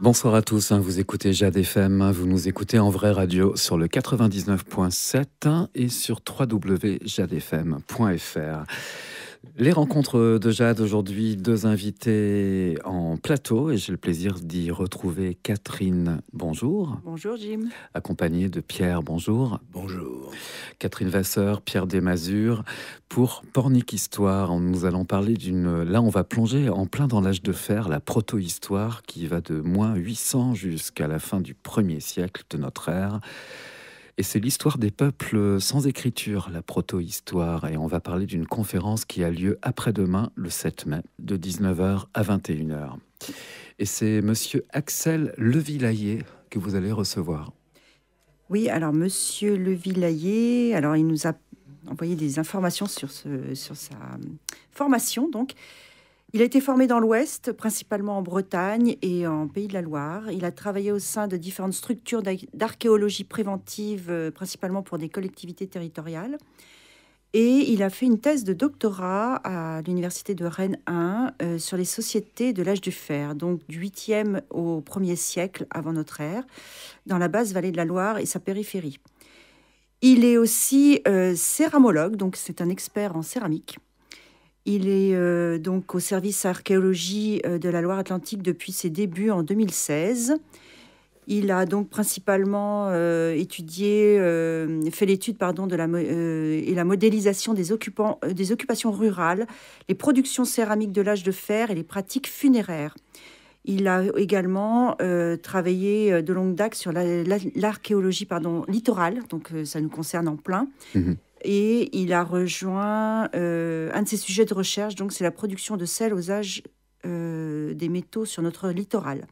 Bonsoir à tous, vous écoutez Jade FM, vous nous écoutez en vraie radio sur le 99.7 et sur www.jadefm.fr. Les rencontres de Jade aujourd'hui, deux invités en plateau et j'ai le plaisir d'y retrouver Catherine, bonjour. Bonjour Jim. Accompagnée de Pierre, bonjour. Bonjour. Catherine Vasseur, Pierre Desmazures. Pour Pornic Histoire, nous allons parler Là, on va plonger en plein dans l'âge de fer, la proto-histoire qui va de moins 800 jusqu'à la fin du 1er siècle de notre ère. Et c'est l'histoire des peuples sans écriture, la proto-histoire. Et on va parler d'une conférence qui a lieu après-demain, le 7 mai, de 19h à 21h. Et c'est monsieur Axel Levillayer que vous allez recevoir. Oui, alors monsieur Levillayer, alors il nous a envoyé des informations sur sa formation. Donc, il a été formé dans l'Ouest, principalement en Bretagne et en Pays de la Loire. Il a travaillé au sein de différentes structures d'archéologie préventive, principalement pour des collectivités territoriales. Et il a fait une thèse de doctorat à l'université de Rennes 1 sur les sociétés de l'âge du fer, donc du 8e au 1er siècle avant notre ère, dans la basse vallée de la Loire et sa périphérie. Il est aussi céramologue, donc c'est un expert en céramique. Il est donc au service archéologie de la Loire-Atlantique depuis ses débuts en 2016. Il a donc principalement étudié, fait l'étude et la modélisation des occupations rurales, les productions céramiques de l'âge de fer et les pratiques funéraires. Il a également travaillé de longue date sur l'archéologie littorale, donc ça nous concerne en plein. Mmh. Et il a rejoint un de ses sujets de recherche, donc c'est la production de sel aux âges des métaux sur notre littoral.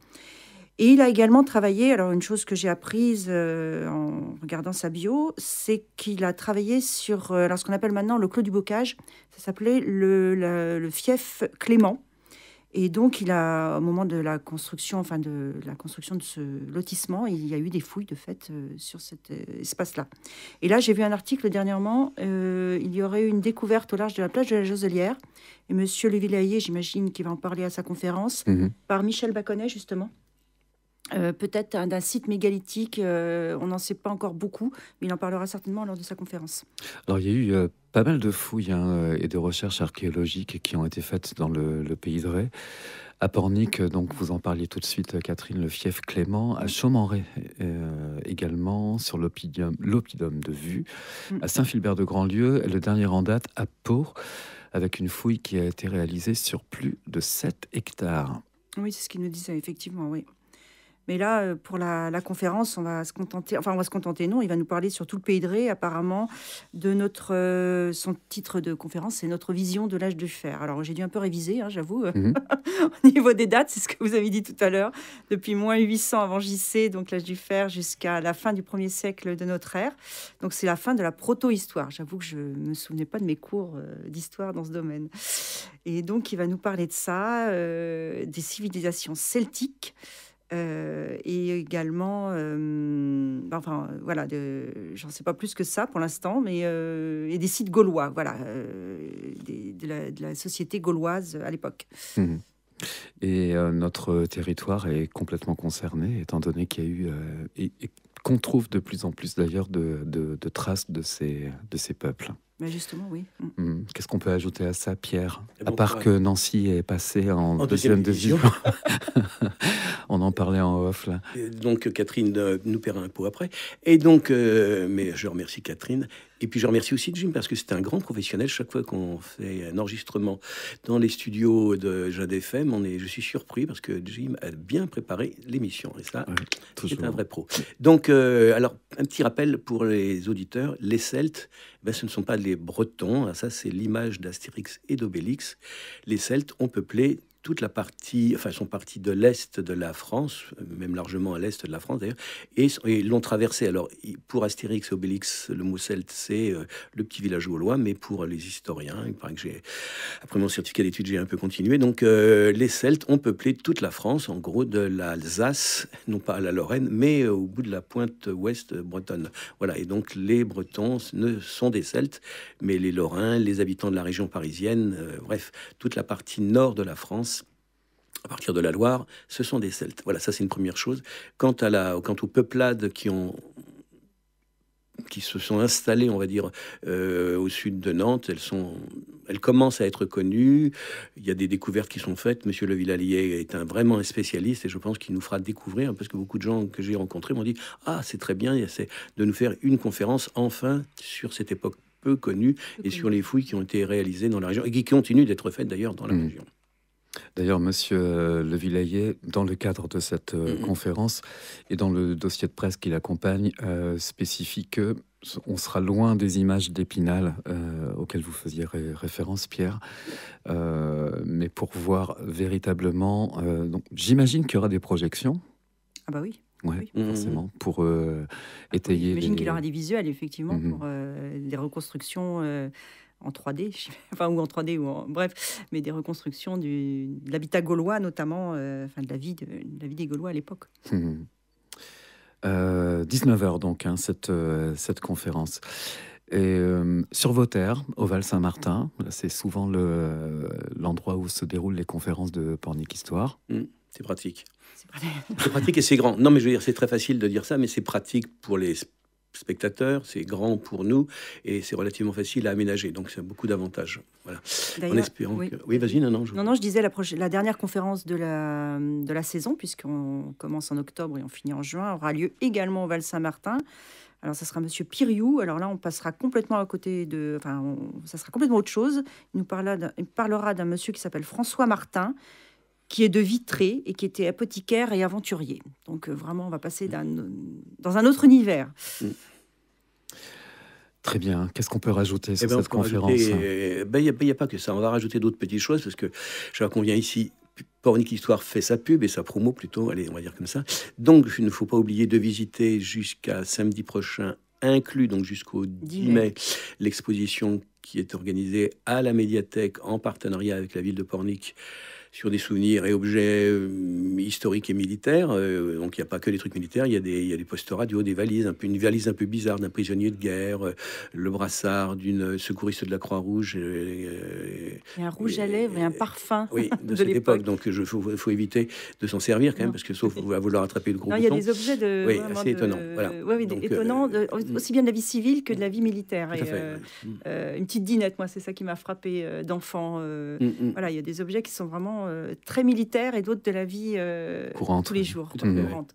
Et il a également travaillé, alors une chose que j'ai apprise en regardant sa bio, c'est qu'il a travaillé sur ce qu'on appelle maintenant le Clos du Bocage. Ça s'appelait le fief Clément. Et donc, au moment de la construction, de ce lotissement, il y a eu des fouilles de fait sur cet espace-là. Et là, j'ai vu un article dernièrement, il y aurait eu une découverte au large de la plage de la Joselière. Et monsieur Levillayer, j'imagine qu'il va en parler à sa conférence, par Michel Baconnet, justement. Peut-être d'un site mégalithique, on n'en sait pas encore beaucoup, mais il en parlera certainement lors de sa conférence. Alors, il y a eu pas mal de fouilles et de recherches archéologiques qui ont été faites dans le pays de Ré. À Pornic, donc vous en parliez tout de suite, Catherine, le fief Clément. À Chaumenray également, sur l'oppidum de Vue. À Saint-Philbert-de-Grandlieu, et le dernier en date, à Pau, avec une fouille qui a été réalisée sur plus de 7 hectares. Oui, c'est ce qu'il nous disait, effectivement, oui. Mais là, pour la conférence, on va se contenter, non, il va nous parler sur tout le pays de Ré, apparemment, de son titre de conférence, c'est notre vision de l'âge du fer. Alors, j'ai dû un peu réviser, j'avoue, au niveau des dates, c'est ce que vous avez dit tout à l'heure, depuis moins 800 avant JC, donc l'âge du fer, jusqu'à la fin du 1er siècle de notre ère. Donc, c'est la fin de la proto-histoire. J'avoue que je ne me souvenais pas de mes cours d'histoire dans ce domaine. Et donc, il va nous parler de ça, des civilisations celtiques, et également, j'en sais pas plus que ça pour l'instant, mais et des sites gaulois, voilà, de la société gauloise à l'époque. Mmh. Et notre territoire est complètement concerné, étant donné qu'il y a eu et qu'on trouve de plus en plus d'ailleurs de traces de ces peuples. Mais justement, oui. Qu'est-ce qu'on peut ajouter à ça, Pierre? À part que Nancy est passée en deuxième division. On en parlait en off, là. Et donc, Catherine nous paiera un pot après. Et donc, mais je remercie Catherine. Et puis, je remercie aussi Jim, parce que c'est un grand professionnel. Chaque fois qu'on fait un enregistrement dans les studios de Jade FM, je suis surpris, parce que Jim a bien préparé l'émission. Et ça, c'est un vrai pro. Donc, alors, un petit rappel pour les auditeurs. Les Celtes, ce ne sont pas les Bretons. Ça, c'est l'image d'Astérix et d'Obélix. Les Celtes ont peuplé toute la partie, sont partis de l'est de la France, même largement à l'est de la France d'ailleurs, et l'ont traversé. Alors, pour Astérix et Obélix, le mot celte, c'est le petit village gaulois, mais pour les historiens, il paraît que après mon certificat d'études, j'ai un peu continué. Donc, les Celtes ont peuplé toute la France, en gros de l'Alsace, non pas à la Lorraine, mais au bout de la pointe ouest bretonne. Voilà, et donc les Bretons sont des Celtes, mais les Lorrains, les habitants de la région parisienne, bref, toute la partie nord de la France à partir de la Loire, ce sont des Celtes. Voilà, ça c'est une première chose. Quant aux peuplades qui se sont installées, on va dire, au sud de Nantes, elles commencent à être connues. Il y a des découvertes qui sont faites. Monsieur Le Villalier est vraiment un spécialiste et je pense qu'il nous fera découvrir, parce que beaucoup de gens que j'ai rencontrés m'ont dit « Ah, c'est très bien, c'est de nous faire une conférence enfin sur cette époque peu connue et sur les fouilles qui ont été réalisées dans la région et qui continuent d'être faites d'ailleurs dans la région. » D'ailleurs, Monsieur Le Villalier, dans le cadre de cette conférence et dans le dossier de presse qui l'accompagne, spécifie que on sera loin des images d'Épinal auxquelles vous faisiez référence, Pierre, mais pour voir véritablement. Donc, j'imagine qu'il y aura des projections. Ah bah oui. Ouais, forcément, pour étayer. J'imagine qu'il y aura des visuels, effectivement, pour des reconstructions. En 3D, ou en 3D, bref, mais des reconstructions de l'habitat gaulois, notamment, de la vie des Gaulois à l'époque. 19h donc, cette conférence. Et sur vos terres, au Val-Saint-Martin, c'est souvent l'endroit où se déroulent les conférences de Pornic Histoire. C'est pratique. C'est pratique et c'est grand. Non, mais je veux dire, c'est très facile de dire ça, mais c'est pratique pour les spectateurs, c'est grand pour nous et c'est relativement facile à aménager, donc c'est beaucoup d'avantages. Voilà. En espérant que... Oui, vas-y, non, je disais la dernière conférence de la saison, puisqu'on commence en octobre et on finit en juin, aura lieu également au Val-Saint-Martin. Alors, ça sera Monsieur Piriou. Alors là, on passera complètement à côté de... ça sera complètement autre chose. Il parlera d'un monsieur qui s'appelle François Martin, qui est de Vitré et qui était apothicaire et aventurier. Donc vraiment, on va passer dans un autre univers. Très bien. Qu'est-ce qu'on peut rajouter sur cette conférence? Il n'y a pas que ça. On va rajouter d'autres petites choses, parce que je crois qu'on vient ici... Pornic Histoire fait sa pub et sa promo plutôt, allez, on va dire comme ça. Donc, il ne faut pas oublier de visiter jusqu'à samedi prochain, inclus donc jusqu'au 10 mai, l'exposition qui est organisée à la médiathèque en partenariat avec la ville de Pornic, sur des souvenirs et objets historiques et militaires. Donc, il n'y a pas que des trucs militaires, il y a des postes radio, des valises, une valise un peu bizarre d'un prisonnier de guerre, le brassard d'une secouriste de la Croix-Rouge. Et un rouge à lèvres et un parfum de cette époque. Donc, il faut éviter de s'en servir quand même, parce que sauf à vouloir attraper le gros bouton. Il y a des objets assez étonnants. Voilà. Étonnants, aussi bien de la vie civile que de la vie militaire. Une petite dinette, moi, c'est ça qui m'a frappé d'enfant. Voilà, il y a des objets qui sont vraiment très militaire et d'autres de la vie courante, tous les jours. Courante.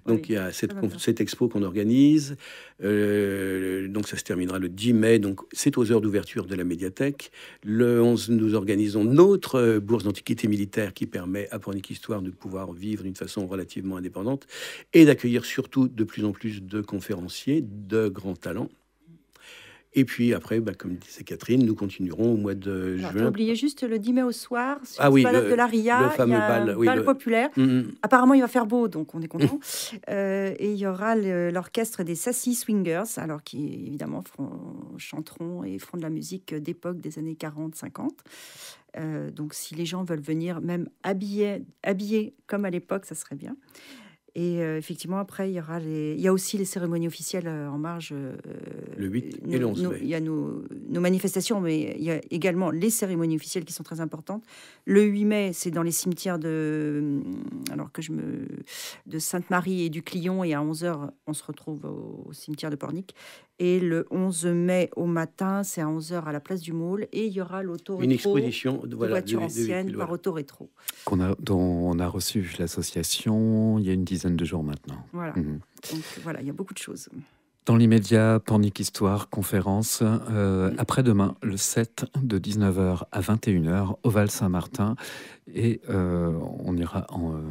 Donc il y a cette expo qu'on organise. Donc ça se terminera le 10 mai. Donc c'est aux heures d'ouverture de la médiathèque. Le 11, nous organisons notre bourse d'antiquité militaire qui permet à Pornic Histoire de pouvoir vivre d'une façon relativement indépendante et d'accueillir surtout de plus en plus de conférenciers de grands talents. Et puis après, comme disait Catherine, nous continuerons au mois de juin. T'as oublié juste le 10 mai au soir, sur le balade de la RIA, le fameux bal populaire. Apparemment, il va faire beau, donc on est content. Et il y aura l'orchestre des Sassy Swingers, alors qui évidemment chanteront et feront de la musique d'époque des années 40-50. Donc si les gens veulent venir même habillés comme à l'époque, ça serait bien. Et effectivement, après, il y a aussi les cérémonies officielles en marge. Le 8 et le 11 mai. Il y a nos manifestations, mais il y a également les cérémonies officielles qui sont très importantes. Le 8 mai, c'est dans les cimetières de Sainte-Marie et du Clion. Et à 11h, on se retrouve au cimetière de Pornic. Et le 11 mai au matin, c'est à 11h à la place du Môle. Et il y aura l'auto-rétro. Une exposition de voitures anciennes par auto-rétro. Dont on a reçu l'association il y a une dizaine de jours maintenant. Voilà. Donc voilà, il y a beaucoup de choses. Dans l'immédiat, Pornic Histoire, conférence, après-demain, le 7, de 19h à 21h, au Val-Saint-Martin. Et on ira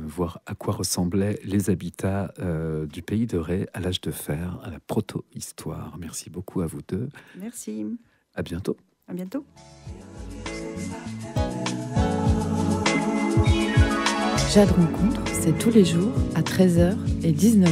voir à quoi ressemblaient les habitats du pays de Ré à l'âge de fer, à la proto-histoire. Merci beaucoup à vous deux. Merci. À bientôt. À bientôt. Jade Rencontre, c'est tous les jours à 13h et 19h.